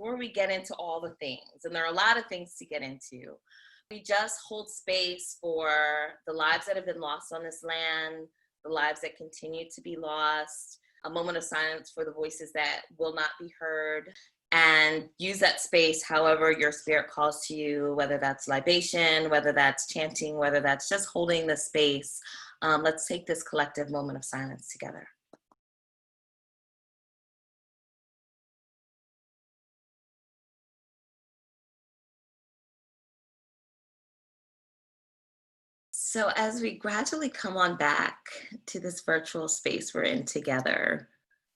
before we get into all the things, and there are a lot of things to get into, we just hold space for the lives that have been lost on this land, the lives that continue to be lost, a moment of silence for the voices that will not be heard, and use that space however your spirit calls to you, whether that's libation, whether that's chanting, whether that's just holding the space. Let's take this collective moment of silence together. So as we gradually come on back to this virtual space we're in together,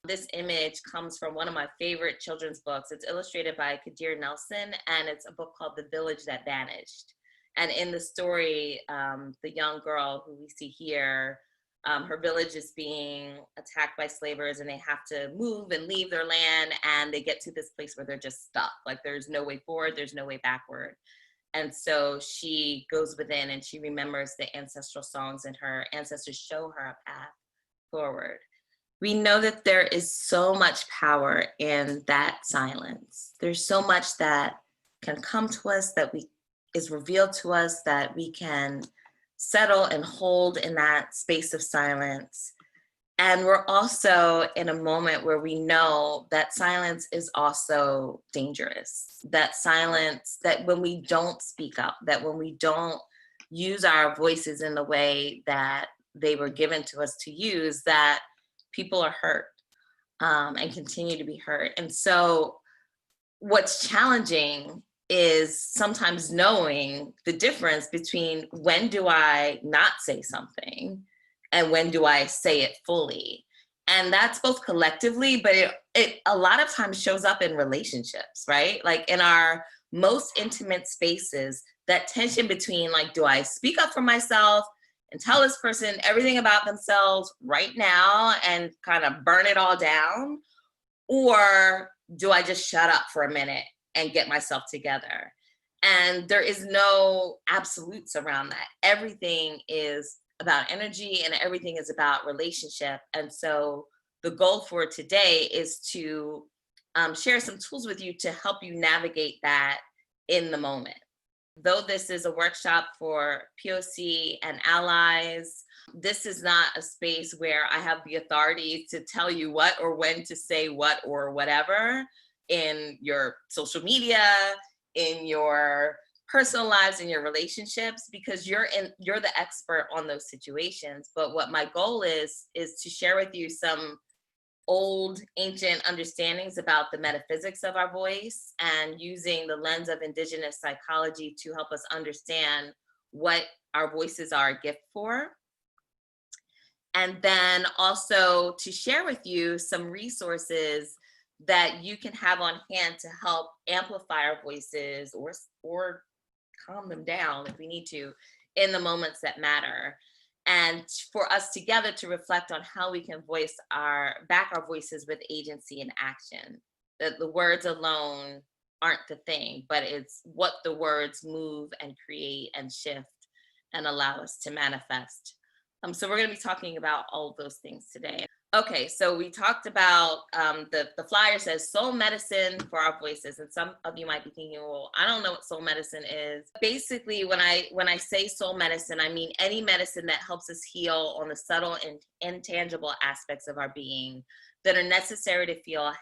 this image comes from one of my favorite children's books. It's illustrated by Kadir Nelson, and it's a book called The Village That Vanished. And in the story, the young girl who we see here, her village is being attacked by slavers, and they have to move and leave their land, and they get to this place where they're just stuck. Like there's no way forward, there's no way backward. And so she goes within and she remembers the ancestral songs, and her ancestors show her a path forward. We know that there is so much power in that silence. There's so much that can come to us, that is revealed to us, that we can settle and hold in that space of silence. And we're also in a moment where we know that silence is also dangerous. That silence, that when we don't speak up, that when we don't use our voices in the way that they were given to us to use, that people are hurt and continue to be hurt. And so what's challenging is sometimes knowing the difference between when do I not say something and when do I say it fully. And that's both collectively, but it a lot of times shows up in relationships, right? Like in our most intimate spaces, that tension between like, do I speak up for myself and tell this person everything about themselves right now and kind of burn it all down? Or do I just shut up for a minute and get myself together? And there is no absolutes around that. Everything is about energy and everything is about relationship. And so the goal for today is to share some tools with you to help you navigate that in the moment. Though this is a workshop for POC and allies, this is not a space where I have the authority to tell you what or when to say what or whatever in your social media, in your personal lives, in your relationships, because you're the expert on those situations. But what my goal is to share with you some old ancient understandings about the metaphysics of our voice, and using the lens of indigenous psychology to help us understand what our voices are a gift for. And then also to share with you some resources that you can have on hand to help amplify our voices or calm them down if we need to in the moments that matter. And for us together to reflect on how we can back our voices with agency and action. That the words alone aren't the thing, but it's what the words move and create and shift and allow us to manifest. So we're going to be talking about all of those things today. Okay, so we talked about the flyer says soul medicine for our voices, and some of you might be thinking, well, I don't know what soul medicine is. Basically, when I say soul medicine, I mean any medicine that helps us heal on the subtle and intangible aspects of our being that are necessary to feel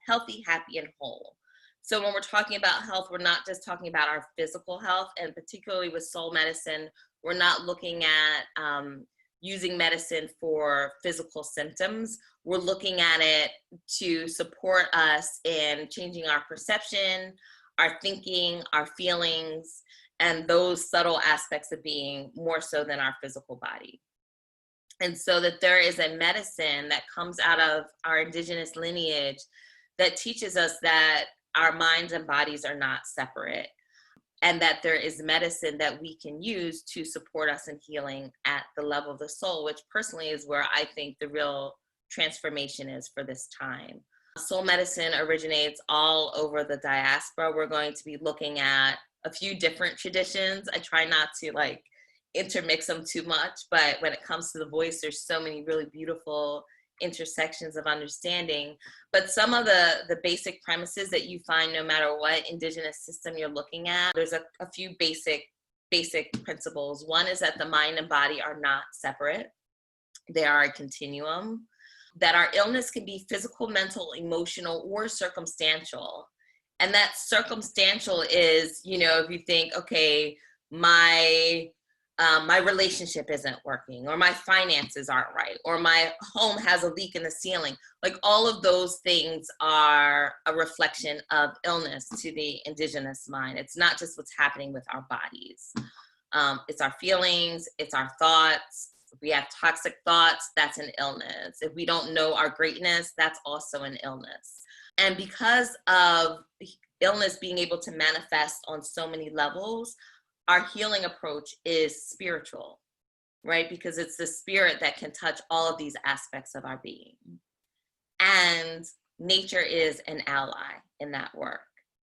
healthy, happy, and whole. So when we're talking about health, we're not just talking about our physical health, and particularly with soul medicine, we're not looking at using medicine for physical symptoms. We're looking at it to support us in changing our perception, our thinking, our feelings, and those subtle aspects of being more so than our physical body. And so that there is a medicine that comes out of our indigenous lineage that teaches us that our minds and bodies are not separate, and that there is medicine that we can use to support us in healing at the level of the soul, which personally is where I think the real transformation is for this time. Soul medicine originates all over the diaspora. We're going to be looking at a few different traditions. I try not to intermix them too much, but when it comes to the voice, there's so many really beautiful intersections of understanding. But some of the basic premises that you find no matter what indigenous system you're looking at, there's a few basic principles. One is that the mind and body are not separate. They are a continuum. That our illness can be physical, mental, emotional, or circumstantial. And that circumstantial is, if you think, okay, my relationship isn't working, or my finances aren't right, or my home has a leak in the ceiling. Like, all of those things are a reflection of illness to the indigenous mind. It's not just what's happening with our bodies. It's our feelings, it's our thoughts. If we have toxic thoughts, that's an illness. If we don't know our greatness, that's also an illness. And because of illness being able to manifest on so many levels, our healing approach is spiritual, right? Because it's the spirit that can touch all of these aspects of our being. And nature is an ally in that work.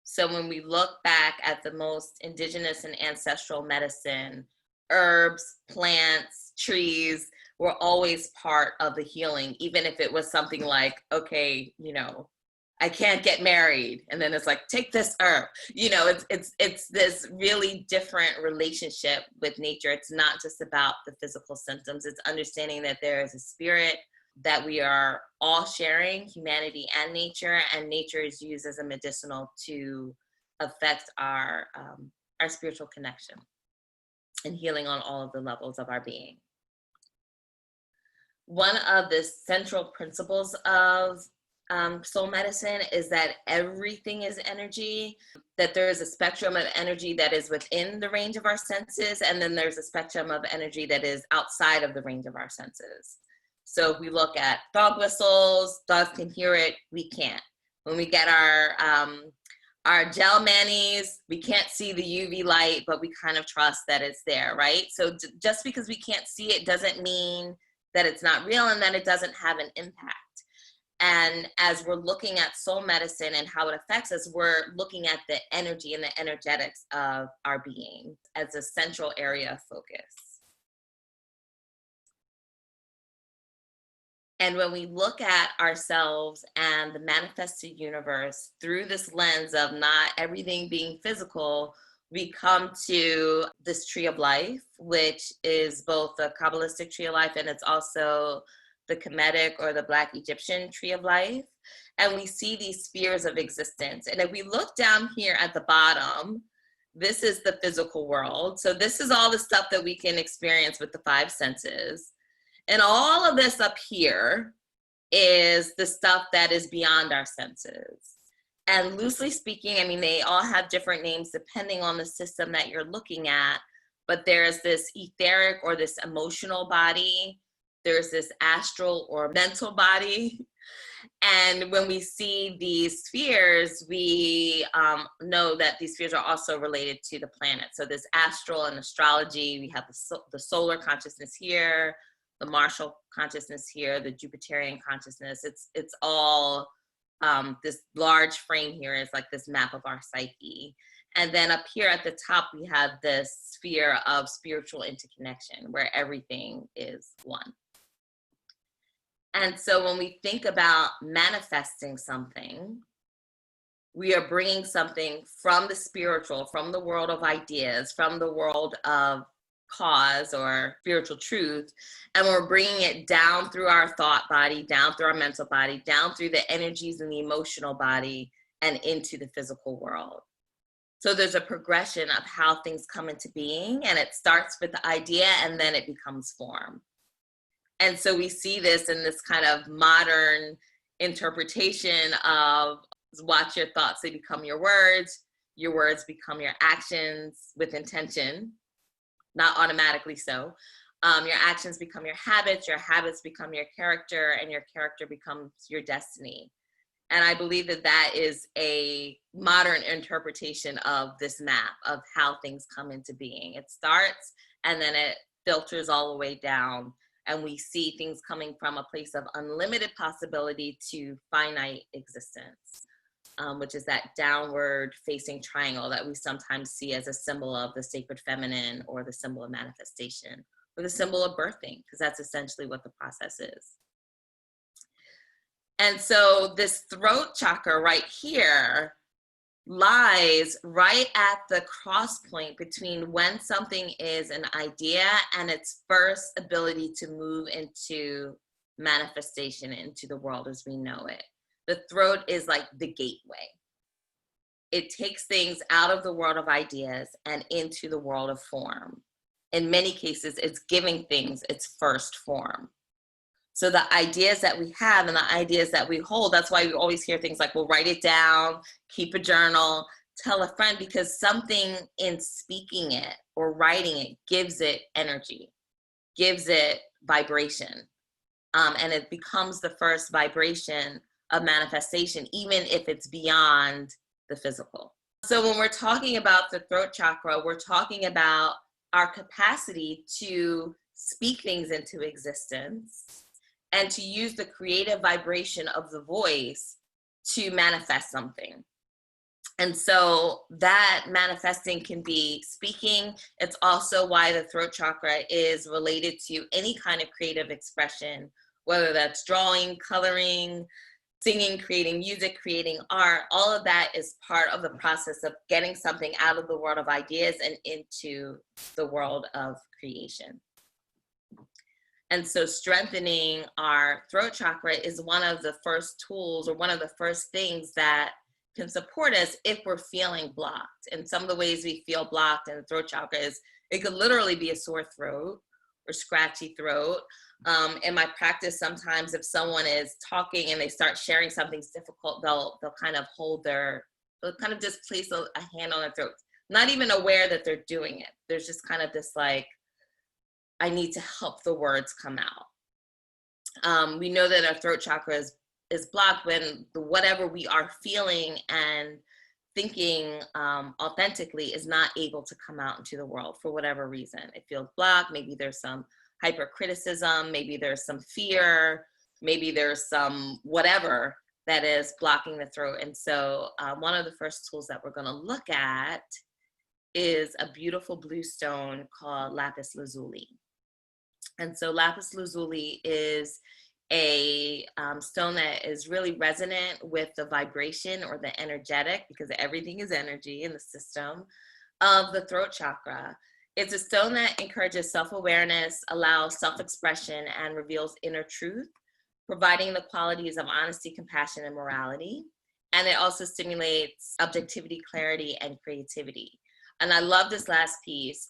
So when we look back at the most indigenous and ancestral medicine, herbs, plants, trees were always part of the healing, even if it was something like, okay, I can't get married. And then it's like, take this herb. It's this really different relationship with nature. It's not just about the physical symptoms. It's understanding that there is a spirit, that we are all sharing, humanity and nature is used as a medicinal to affect our spiritual connection and healing on all of the levels of our being. One of the central principles of soul medicine is that everything is energy, that there is a spectrum of energy that is within the range of our senses, and then there's a spectrum of energy that is outside of the range of our senses. So if we look at dog whistles, dogs can hear it, we can't. When we get our gel manis, we can't see the UV light, but we kind of trust that it's there, right? So just because we can't see it doesn't mean that it's not real and that it doesn't have an impact. And as we're looking at soul medicine and how it affects us, we're looking at the energy and the energetics of our being as a central area of focus. And when we look at ourselves and the manifested universe through this lens of not everything being physical, we come to this tree of life, which is both the Kabbalistic tree of life and it's also the Kemetic or the Black Egyptian tree of life. And we see these spheres of existence. And if we look down here at the bottom, this is the physical world. So this is all the stuff that we can experience with the five senses. And all of this up here is the stuff that is beyond our senses. And loosely speaking, I mean, they all have different names depending on the system that you're looking at, but there's this etheric or this emotional body, there's this astral or mental body. And when we see these spheres, we know that these spheres are also related to the planet. So this astral and astrology, we have the solar consciousness here, the Martial consciousness here, the Jupiterian consciousness. It's all this large frame here is like this map of our psyche. And then up here at the top, we have this sphere of spiritual interconnection where everything is one. And so when we think about manifesting something, we are bringing something from the spiritual, from the world of ideas, from the world of cause or spiritual truth, and we're bringing it down through our thought body, down through our mental body, down through the energies in the emotional body, and into the physical world. So there's a progression of how things come into being, and it starts with the idea and then it becomes form. And so we see this in this kind of modern interpretation of watch your thoughts, they become your words become your actions with intention, not automatically so. Your actions become your habits become your character, and your character becomes your destiny. And I believe that that is a modern interpretation of this map of how things come into being. It starts and then it filters all the way down, and we see things coming from a place of unlimited possibility to finite existence, which is that downward facing triangle that we sometimes see as a symbol of the sacred feminine or the symbol of manifestation or the symbol of birthing, because that's essentially what the process is. And so this throat chakra right here lies right at the cross point between when something is an idea and its first ability to move into manifestation into the world as we know it. The throat is like the gateway. It takes things out of the world of ideas and into the world of form. In many cases, it's giving things its first form. So the ideas that we have and the ideas that we hold, that's why we always hear things like, well, write it down, keep a journal, tell a friend, because something in speaking it or writing it gives it energy, gives it vibration. And it becomes the first vibration of manifestation, even if it's beyond the physical. So when we're talking about the throat chakra, we're talking about our capacity to speak things into existence and to use the creative vibration of the voice to manifest something. And so that manifesting can be speaking. It's also why the throat chakra is related to any kind of creative expression, whether that's drawing, coloring, singing, creating music, creating art. All of that is part of the process of getting something out of the world of ideas and into the world of creation. And so strengthening our throat chakra is one of the first tools or one of the first things that can support us if we're feeling blocked. And some of the ways we feel blocked in the throat chakra is it could literally be a sore throat or scratchy throat. In my practice, sometimes if someone is talking and they start sharing something difficult, they'll kind of they'll kind of just place a hand on their throat, not even aware that they're doing it. There's just kind of this like, I need to help the words come out. We know that our throat chakra is blocked when whatever we are feeling and thinking authentically is not able to come out into the world for whatever reason. It feels blocked. Maybe there's some hypercriticism. Maybe there's some fear. Maybe there's some whatever that is blocking the throat. And so one of the first tools that we're going to look at is a beautiful blue stone called lapis lazuli. And so lapis lazuli is a stone that is really resonant with the vibration or the energetic, because everything is energy in the system, of the throat chakra. It's a stone that encourages self-awareness, allows self-expression, and reveals inner truth, providing the qualities of honesty, compassion, and morality. And it also stimulates objectivity, clarity, and creativity. And I love this last piece.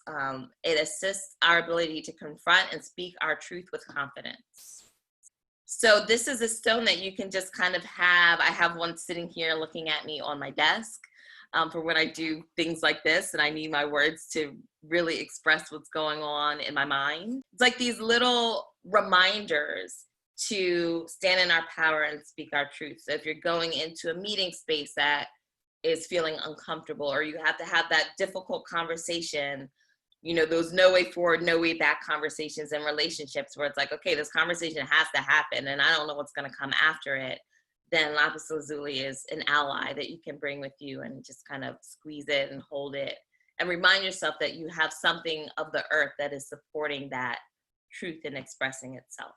It assists our ability to confront and speak our truth with confidence. So this is a stone that you can just kind of have. I have one sitting here looking at me on my desk for when I do things like this and I need my words to really express what's going on in my mind. It's like these little reminders to stand in our power and speak our truth. So if you're going into a meeting space that is feeling uncomfortable, or you have to have that difficult conversation, you know, those no way forward, no way back conversations in relationships where it's like, okay, this conversation has to happen and I don't know what's going to come after it, then lapis lazuli is an ally that you can bring with you and just kind of squeeze it and hold it and remind yourself that you have something of the earth that is supporting that truth and expressing itself.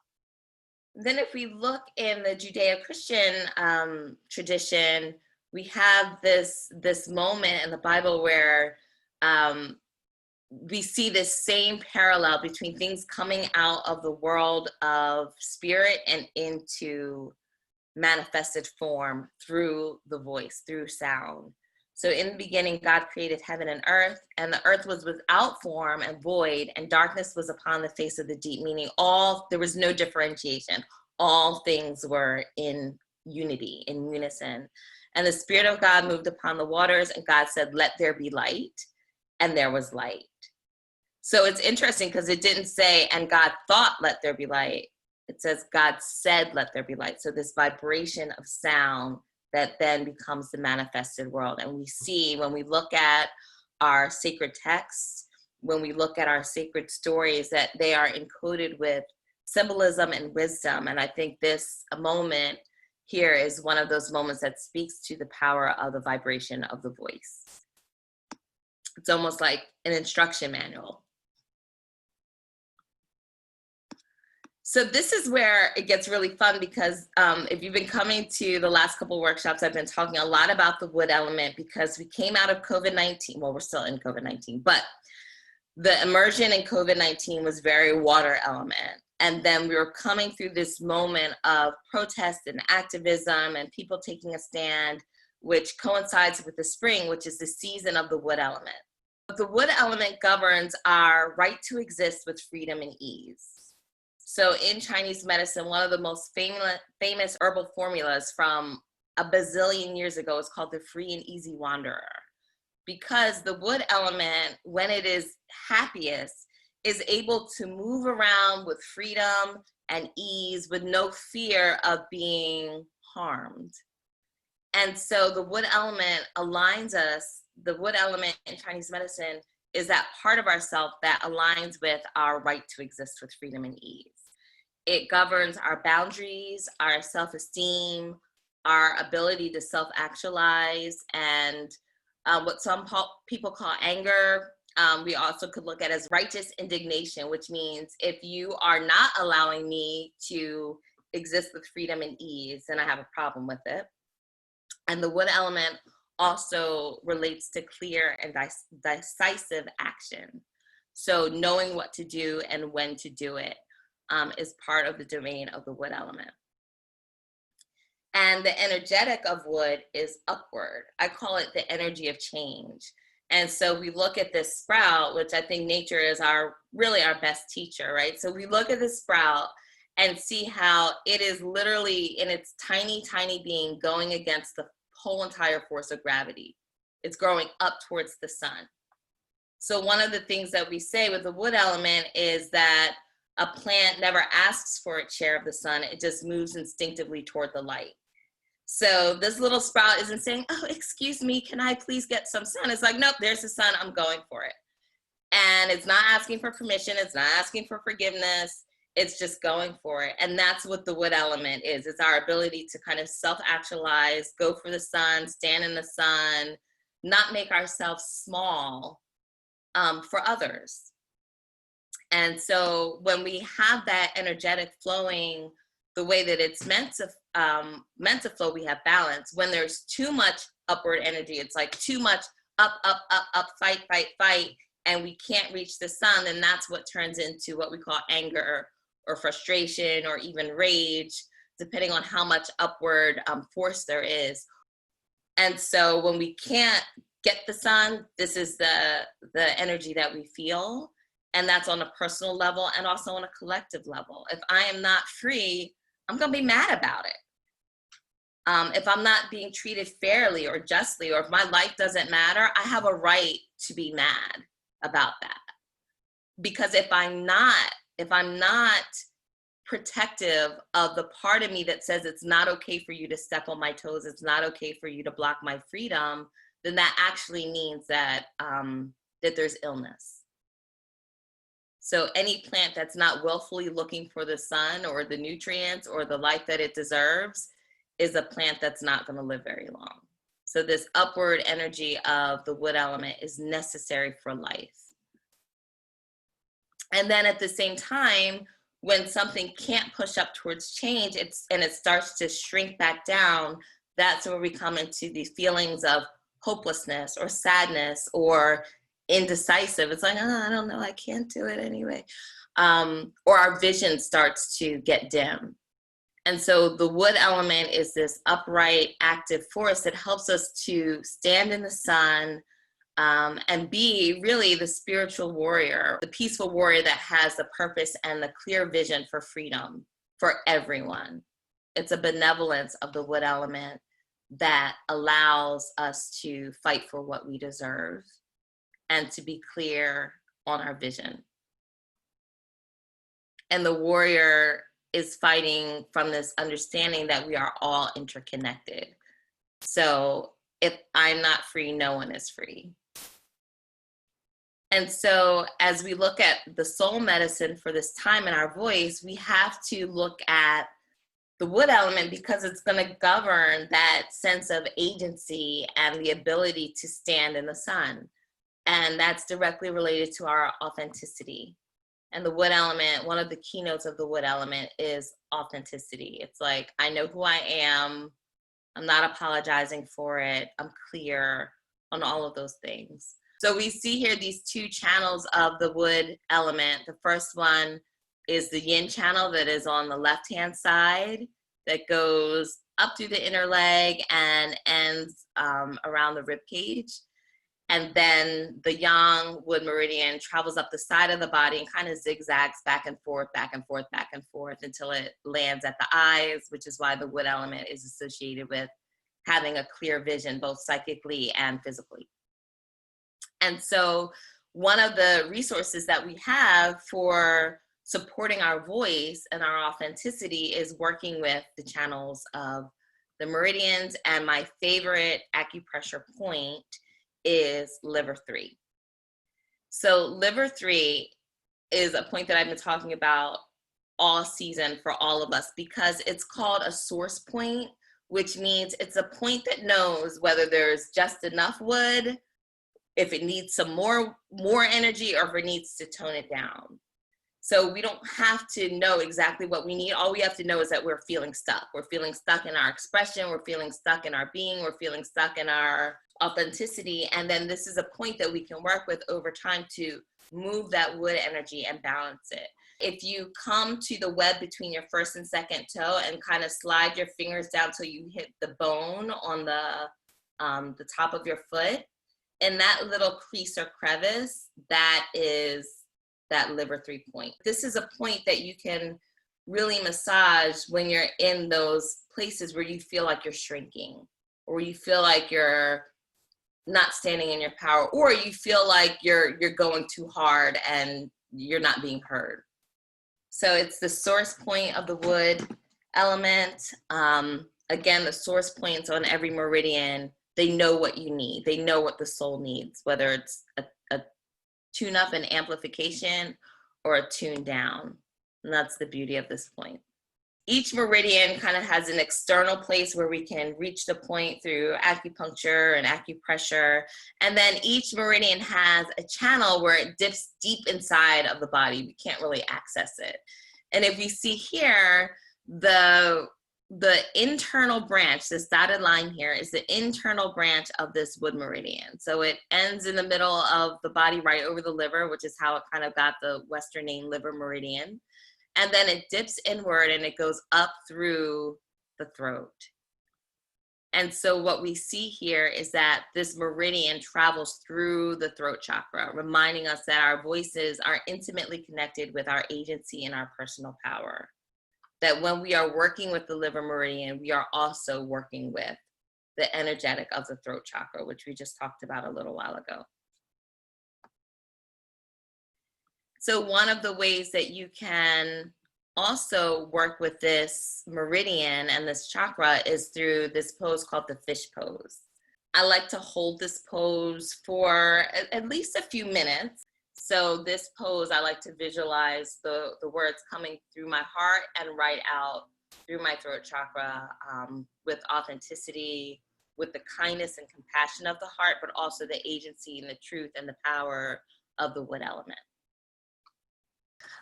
Then if we look in the Judeo-Christian tradition, we have this moment in the Bible where we see this same parallel between things coming out of the world of spirit and into manifested form through the voice, through sound. So in the beginning, God created heaven and the earth was without form and void, and darkness was upon the face of the deep, meaning there was no differentiation. All things were in unity, in unison. And the Spirit of God moved upon the waters, and God said, let there be light, and there was light. So it's interesting because it didn't say, and God thought, let there be light. It says, God said, let there be light. So this vibration of sound that then becomes the manifested world. And we see when we look at our sacred texts, when we look at our sacred stories, that they are encoded with symbolism and wisdom. And I think this moment here is one of those moments that speaks to the power of the vibration of the voice. It's almost like an instruction manual. So this is where it gets really fun because if you've been coming to the last couple of workshops, I've been talking a lot about the wood element because we came out of COVID-19. Well, we're still in COVID-19, but the immersion in COVID-19 was very water element. And then we were coming through this moment of protest and activism and people taking a stand, which coincides with the spring, which is the season of the wood element. The wood element governs our right to exist with freedom and ease. So in Chinese medicine, one of the most famous herbal formulas from a bazillion years ago is called the free and easy wanderer. Because the wood element, when it is happiest, is able to move around with freedom and ease with no fear of being harmed. And so the wood element aligns us. The wood element in Chinese medicine is that part of ourself that aligns with our right to exist with freedom and ease. It governs our boundaries, our self-esteem, our ability to self-actualize, and what some people call anger. We also could look at as righteous indignation, which means if you are not allowing me to exist with freedom and ease, then I have a problem with it. And the wood element also relates to clear and decisive action. So knowing what to do and when to do it is part of the domain of the wood element. And the energetic of wood is upward. I call it the energy of change. And so we look at this sprout, which I think nature is really our best teacher, right? So we look at the sprout and see how it is literally in its tiny, tiny being going against the whole entire force of gravity. It's growing up towards the sun. So one of the things that we say with the wood element is that a plant never asks for its share of the sun. It just moves instinctively toward the light. So this little sprout isn't saying, oh, excuse me, can I please get some sun? It's like, nope, there's the sun, I'm going for it. And it's not asking for permission. It's not asking for forgiveness. It's just going for it. And that's what the wood element is. It's our ability to kind of self-actualize, go for the sun, stand in the sun, not make ourselves small for others. And so when we have that energetic flowing the way that it's meant to flow, we have balance. When there's too much upward energy, it's like too much up, up, up, up, fight, fight, fight, and we can't reach the sun, then that's what turns into what we call anger or frustration or even rage, depending on how much upward force there is. And so when we can't get the sun, this is the energy that we feel. And that's on a personal level and also on a collective level. If I am not free, I'm gonna be mad about it. If I'm not being treated fairly or justly, or if my life doesn't matter, I have a right to be mad about that. Because if I'm not protective of the part of me that says it's not okay for you to step on my toes, it's not okay for you to block my freedom, then that actually means that that there's illness. So any plant that's not willfully looking for the sun or the nutrients or the light that it deserves is a plant that's not going to live very long. So this upward energy of the wood element is necessary for life. And then at the same time, when something can't push up towards change, and it starts to shrink back down, that's where we come into the feelings of hopelessness or sadness or indecisive. It's like, oh, I don't know, I can't do it anyway. Or our vision starts to get dim. And so the wood element is this upright, active force that helps us to stand in the sun and be really the spiritual warrior, the peaceful warrior that has the purpose and the clear vision for freedom for everyone. It's a benevolence of the wood element that allows us to fight for what we deserve and to be clear on our vision. And the warrior is fighting from this understanding that we are all interconnected. So if I'm not free, no one is free. And so as we look at the soul medicine for this time in our voice, we have to look at the wood element because it's going to govern that sense of agency and the ability to stand in the sun. And that's directly related to our authenticity. And the wood element, one of the keynotes of the wood element is authenticity. It's like, I know who I am. I'm not apologizing for it. I'm clear on all of those things. So we see here these two channels of the wood element. The first one is the yin channel that is on the left-hand side that goes up through the inner leg and ends around the rib cage. And then the yang wood meridian travels up the side of the body and kind of zigzags back and forth, back and forth, back and forth until it lands at the eyes, which is why the wood element is associated with having a clear vision, both psychically and physically. And so one of the resources that we have for supporting our voice and our authenticity is working with the channels of the meridians. And my favorite acupressure point is liver 3. So liver 3 is a point that I've been talking about all season for all of us because it's called a source point, which means it's a point that knows whether there's just enough wood, if it needs some more energy, or if it needs to tone it down. So we don't have to know exactly what we need. All we have to know is that we're feeling stuck. We're feeling stuck in our expression. We're feeling stuck in our being. We're feeling stuck in our authenticity. And then this is a point that we can work with over time to move that wood energy and balance it. If you come to the web between your first and second toe and kind of slide your fingers down till you hit the bone on the top of your foot, in that little crease or crevice, that is that liver 3 point. This is a point that you can really massage when you're in those places where you feel like you're shrinking, or you feel like you're not standing in your power, or you feel like you're going too hard and you're not being heard. So it's the source point of the wood element. Again, the source points on every meridian, they know what you need. They know what the soul needs, whether it's a tune up and amplification or a tune down. And that's the beauty of this point. Each meridian kind of has an external place where we can reach the point through acupuncture and acupressure. And then each meridian has a channel where it dips deep inside of the body. We can't really access it. And if you see here, the internal branch, this dotted line here, is the internal branch of this wood meridian. So it ends in the middle of the body right over the liver, which is how it kind of got the Western name liver meridian. And then it dips inward and it goes up through the throat. And so what we see here is that this meridian travels through the throat chakra, reminding us that our voices are intimately connected with our agency and our personal power. That when we are working with the liver meridian, we are also working with the energetic of the throat chakra, which we just talked about a little while ago. So one of the ways that you can also work with this meridian and this chakra is through this pose called the fish pose. I like to hold this pose for at least a few minutes. So this pose, I like to visualize the words coming through my heart and right out through my throat chakra, with authenticity, with the kindness and compassion of the heart, but also the agency and the truth and the power of the wood element.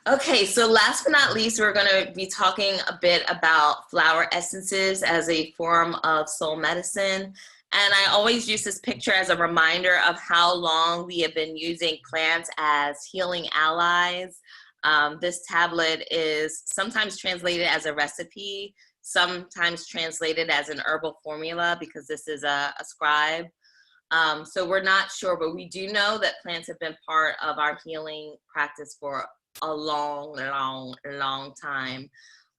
Okay, so last but not least, we're going to be talking a bit about flower essences as a form of soul medicine. And I always use this picture as a reminder of how long we have been using plants as healing allies. This tablet is sometimes translated as a recipe, sometimes translated as an herbal formula because this is a scribe. So we're not sure, but we do know that plants have been part of our healing practice for a long time.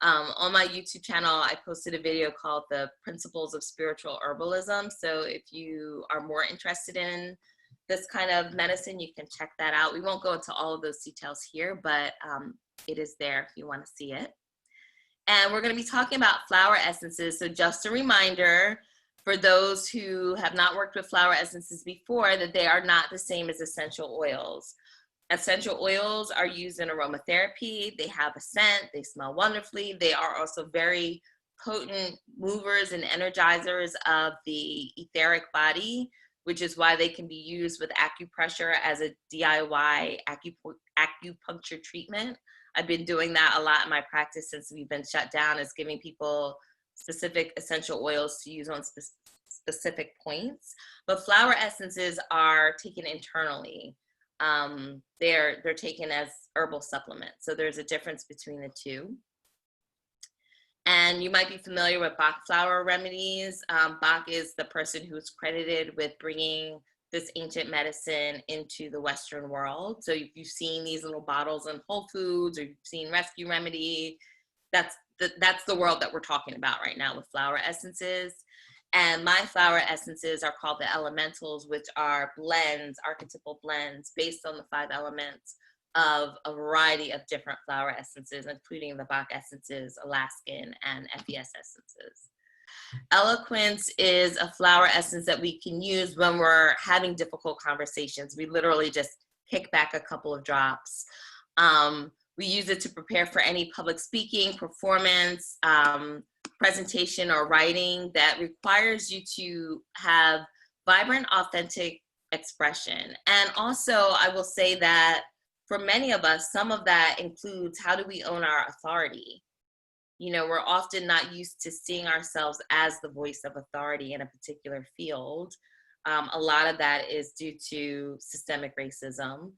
On my YouTube channel, I posted a video called The Principles of Spiritual Herbalism. So if you are more interested in this kind of medicine, you can check that out. We won't go into all of those details here, but it is there if you want to see it. And we're going to be talking about flower essences. So just a reminder for those who have not worked with flower essences before, that they are not the same as essential oils. Essential oils are used in aromatherapy. They have a scent, they smell wonderfully. They are also very potent movers and energizers of the etheric body. which is why they can be used with acupressure as a DIY acupuncture treatment. I've been doing that a lot in my practice since we've been shut down, is giving people specific essential oils to use on specific points. But flower essences are taken internally. They're taken as herbal supplements. So there's a difference between the two. And you might be familiar with Bach flower remedies. Bach is the person who's credited with bringing this ancient medicine into the Western world. So if you've seen these little bottles in Whole Foods, or you've seen Rescue Remedy, that's the world that we're talking about right now with flower essences. And my flower essences are called the elementals, which are blends, archetypal blends, based on the 5 elements of a variety of different flower essences, including the Bach essences, Alaskan, and FES essences. Eloquence is a flower essence that we can use when we're having difficult conversations. We literally just kick back a couple of drops. We use it to prepare for any public speaking, performance, presentation, or writing that requires you to have vibrant, authentic expression. And also, I will say that for many of us, some of that includes, how do we own our authority? You know, we're often not used to seeing ourselves as the voice of authority in a particular field. A lot of that is due to systemic racism.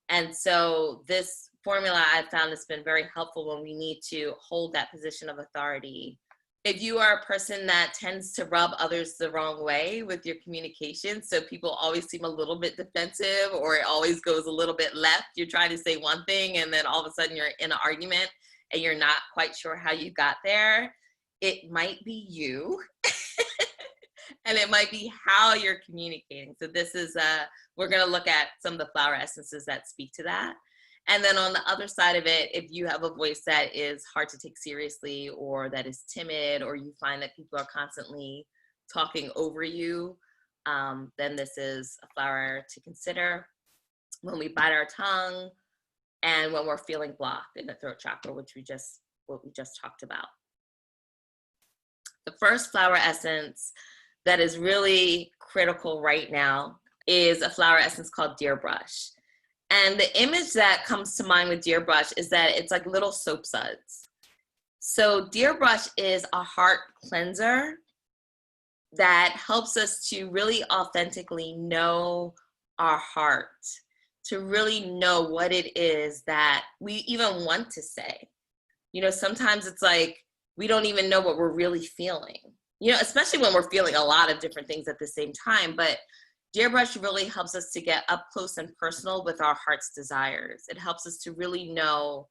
And so this formula, I found, has been very helpful when we need to hold that position of authority. If you are a person that tends to rub others the wrong way with your communication, so people always seem a little bit defensive, or it always goes a little bit left, you're trying to say one thing and then all of a sudden you're in an argument and you're not quite sure how you got there, it might be you. And it might be how you're communicating. So this is, we're gonna look at some of the flower essences that speak to that. And then on the other side of it, if you have a voice that is hard to take seriously, or that is timid, or you find that people are constantly talking over you, then this is a flower to consider. When we bite our tongue, and when we're feeling blocked in the throat chakra, what we just talked about. The first flower essence that is really critical right now is a flower essence called Deer Brush. And the image that comes to mind with Deer Brush is that it's like little soap suds. So Deer Brush is a heart cleanser that helps us to really authentically know our heart, to really know what it is that we even want to say. You know, sometimes it's like we don't even know what we're really feeling, you know, especially when we're feeling a lot of different things at the same time. But Deer Brush really helps us to get up close and personal with our heart's desires. It helps us to really know,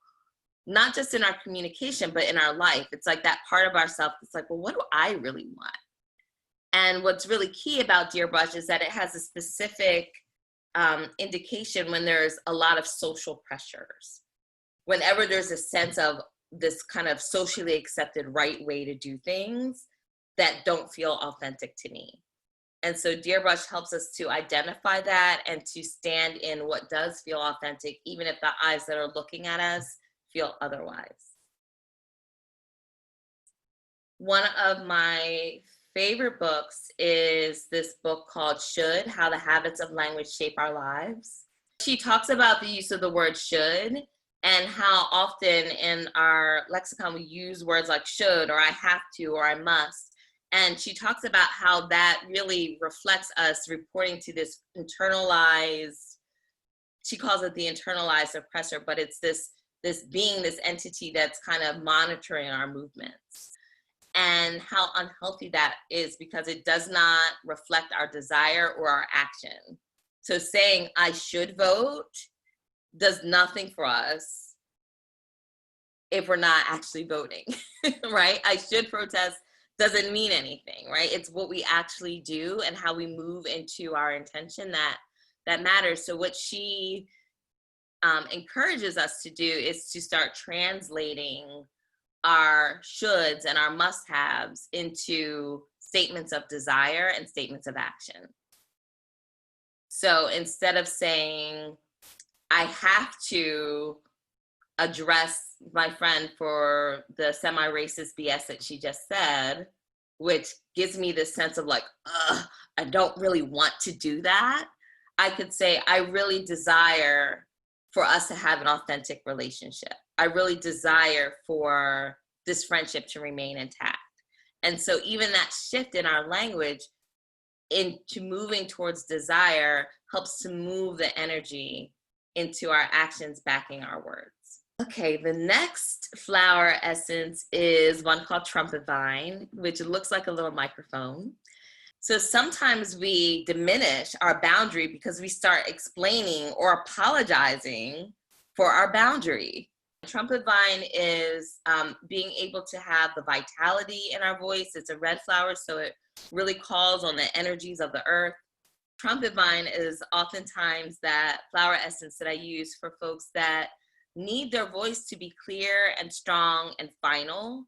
not just in our communication, but in our life. It's like that part of ourselves that's like, well, what do I really want? And what's really key about Deer Brush is that it has a specific indication when there's a lot of social pressures. Whenever there's a sense of this kind of socially accepted right way to do things that don't feel authentic to me. And so Deer Brush helps us to identify that and to stand in what does feel authentic, even if the eyes that are looking at us feel otherwise. One of my favorite books is this book called Should: How the Habits of Language Shape Our Lives. She talks about the use of the word should and how often in our lexicon we use words like should, or I have to, or I must. And she talks about how that really reflects us reporting to this internalized, she calls it the internalized oppressor, but it's this being, this entity that's kind of monitoring our movements. And how unhealthy that is, because it does not reflect our desire or our action. So saying I should vote does nothing for us if we're not actually voting, right? I should protest doesn't mean anything, right? It's what we actually do and how we move into our intention that matters. So what she encourages us to do is to start translating our shoulds and our must-haves into statements of desire and statements of action. So instead of saying, I have to address my friend for the semi-racist BS that she just said, which gives me this sense of like, I don't really want to do that, I could say, I really desire for us to have an authentic relationship. I really desire for this friendship to remain intact. And so even that shift in our language into moving towards desire helps to move the energy into our actions backing our words. Okay, the next flower essence is one called trumpet vine, which looks like a little microphone. So sometimes we diminish our boundary because we start explaining or apologizing for our boundary. Trumpet vine is being able to have the vitality in our voice. It's a red flower, so it really calls on the energies of the earth. Trumpet vine is oftentimes that flower essence that I use for folks that need their voice to be clear and strong and final.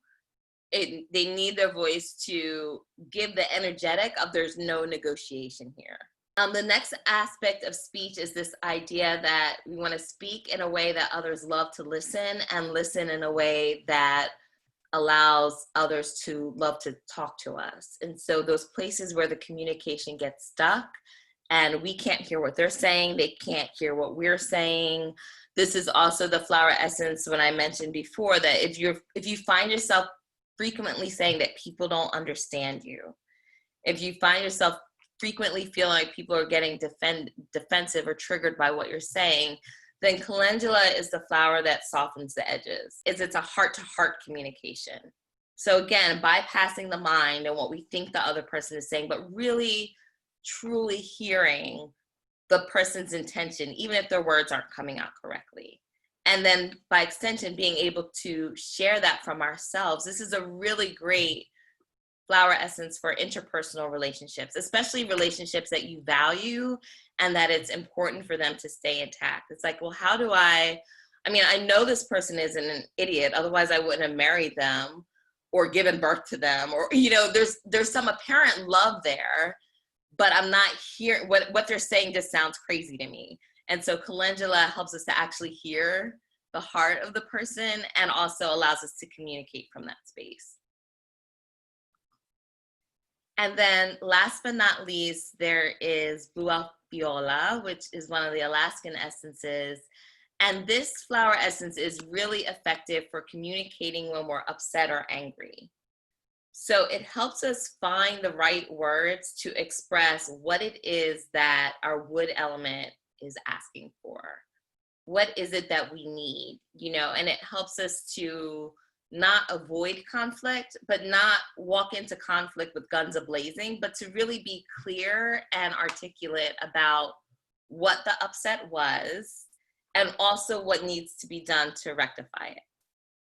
They need their voice to give the energetic of there's no negotiation here. The next aspect of speech is this idea that we want to speak in a way that others love to listen, and listen in a way that allows others to love to talk to us. And so those places where the communication gets stuck and we can't hear what they're saying, they can't hear what we're saying. This is also the flower essence when I mentioned before that if you find yourself frequently saying that people don't understand you, if you find yourself frequently feeling like people are getting defensive or triggered by what you're saying, then calendula is the flower that softens the edges. It's a heart-to-heart communication. So again, bypassing the mind and what we think the other person is saying, but really, truly hearing the person's intention, even if their words aren't coming out correctly. And then by extension, being able to share that from ourselves. This is a really great flower essence for interpersonal relationships, especially relationships that you value and that it's important for them to stay intact. It's like, well, how do I know this person isn't an idiot, otherwise I wouldn't have married them or given birth to them, or, there's some apparent love there, but I'm not hearing what they're saying just sounds crazy to me. And so calendula helps us to actually hear the heart of the person and also allows us to communicate from that space. And then last but not least, there is Buafiola, which is one of the Alaskan essences. And this flower essence is really effective for communicating when we're upset or angry. So it helps us find the right words to express what it is that our wood element is asking for. What is it that we need, and it helps us to not avoid conflict, but not walk into conflict with guns a-blazing, but to really be clear and articulate about what the upset was and also what needs to be done to rectify it,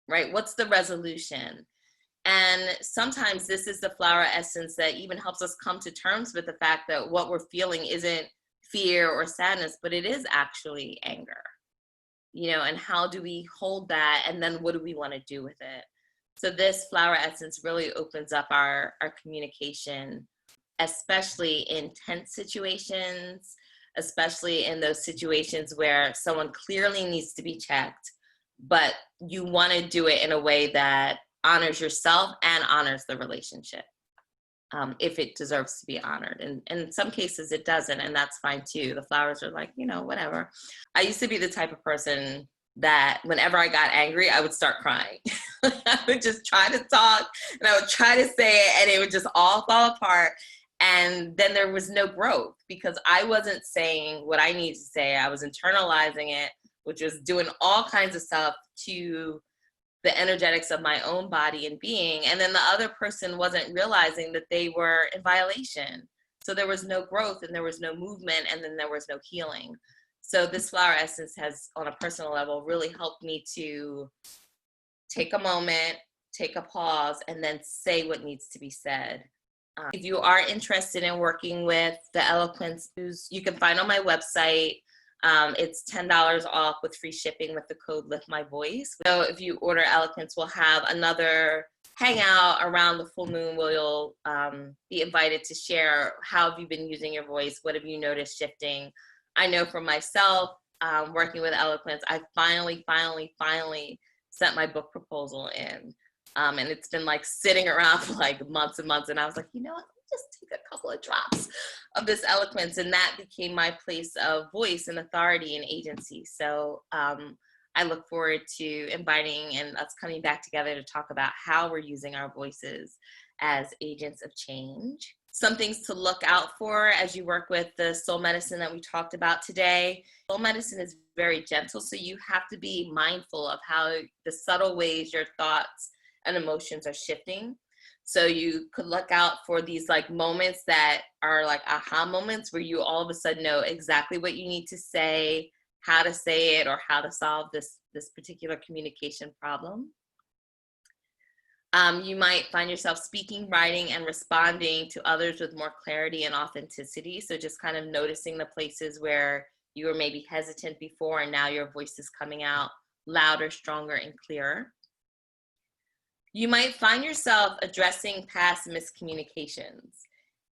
right? What's the resolution? And sometimes this is the flower essence that even helps us come to terms with the fact that what we're feeling isn't fear or sadness, but it is actually anger. And how do we hold that? And then what do we want to do with it? So this flower essence really opens up our communication, especially in tense situations, especially in those situations where someone clearly needs to be checked, but you want to do it in a way that honors yourself and honors the relationship. If it deserves to be honored. And in some cases it doesn't, and that's fine too. The flowers are like, whatever. I used to be the type of person that whenever I got angry, I would start crying. I would just try to talk and I would try to say it and it would just all fall apart. And then there was no growth because I wasn't saying what I needed to say. I was internalizing it, which was doing all kinds of stuff to the energetics of my own body and being. And then the other person wasn't realizing that they were in violation. So there was no growth and there was no movement and then there was no healing. So this flower essence has, on a personal level, really helped me to take a moment, take a pause, and then say what needs to be said. If you are interested in working with the eloquence, you can find on my website. It's $10 off with free shipping with the code Lift My Voice. So if you order Eloquence, we'll have another hangout around the full moon where you'll be invited to share how have you been using your voice, what have you noticed shifting. I know for myself, working with Eloquence, I finally sent my book proposal in. And it's been like sitting around for like months and months. And I was like, just take a couple of drops of this eloquence. And that became my place of voice and authority and agency. So I look forward to inviting and us coming back together to talk about how we're using our voices as agents of change. Some things to look out for as you work with the soul medicine that we talked about today. Soul medicine is very gentle, so you have to be mindful of how the subtle ways your thoughts and emotions are shifting. So you could look out for these like moments that are like aha moments where you all of a sudden know exactly what you need to say, how to say it, or how to solve this particular communication problem. You might find yourself speaking, writing, and responding to others with more clarity and authenticity. So just kind of noticing the places where you were maybe hesitant before and now your voice is coming out louder, stronger, and clearer. You might find yourself addressing past miscommunications.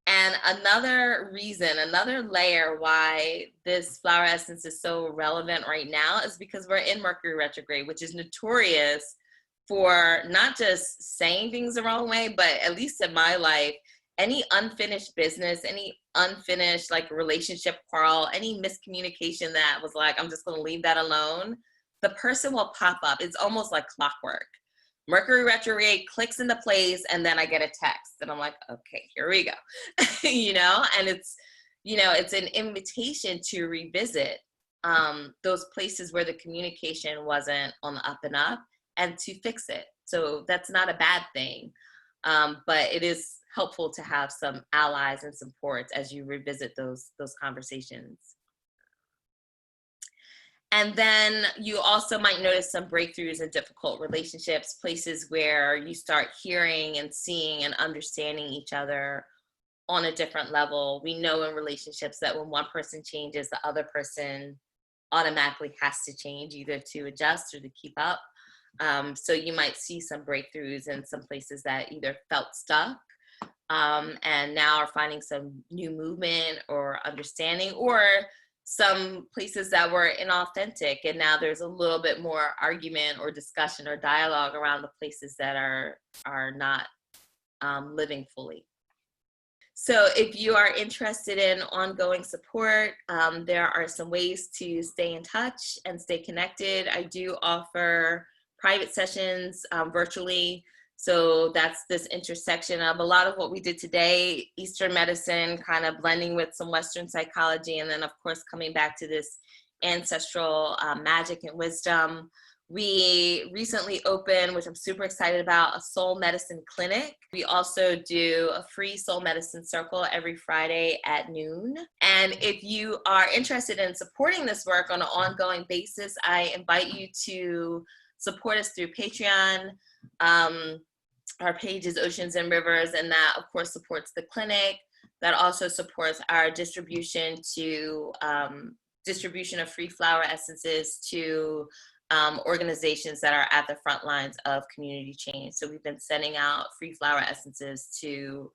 And another reason, another layer why this flower essence is so relevant right now is because we're in Mercury retrograde, which is notorious for not just saying things the wrong way, but at least in my life, any unfinished business, any unfinished like relationship quarrel, any miscommunication that was like, I'm just going to leave that alone, the person will pop up. It's almost like clockwork. Mercury retrograde clicks into place, and then I get a text, and I'm like, okay, here we go. And it's an invitation to revisit those places where the communication wasn't on the up and up, and to fix it. So that's not a bad thing, but it is helpful to have some allies and supports as you revisit those conversations. And then you also might notice some breakthroughs in difficult relationships, places where you start hearing and seeing and understanding each other on a different level. We know in relationships that when one person changes, the other person automatically has to change, either to adjust or to keep up. So you might see some breakthroughs in some places that either felt stuck and now are finding some new movement or understanding, or some places that were inauthentic and now there's a little bit more argument or discussion or dialogue around the places that are not living fully. So if you are interested in ongoing support, there are some ways to stay in touch and stay connected. I do offer private sessions virtually. So that's this intersection of a lot of what we did today, Eastern medicine, kind of blending with some Western psychology, and then of course coming back to this ancestral magic and wisdom. We recently opened, which I'm super excited about, a soul medicine clinic. We also do a free soul medicine circle every Friday at noon. And if you are interested in supporting this work on an ongoing basis, I invite you to support us through Patreon. Our page is Oceans and Rivers, and that of course supports the clinic. That also supports our distribution of free flower essences to organizations that are at the front lines of community change. So we've been sending out free flower essences to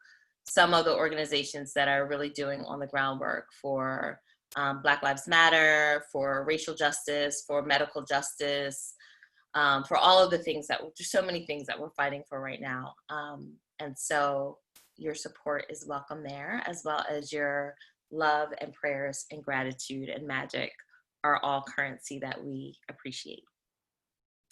some of the organizations that are really doing on the groundwork for Black Lives Matter, for racial justice, for medical justice, for all of the things there's so many things that we're fighting for right now. And so your support is welcome there, as well as your love and prayers and gratitude and magic are all currency that we appreciate.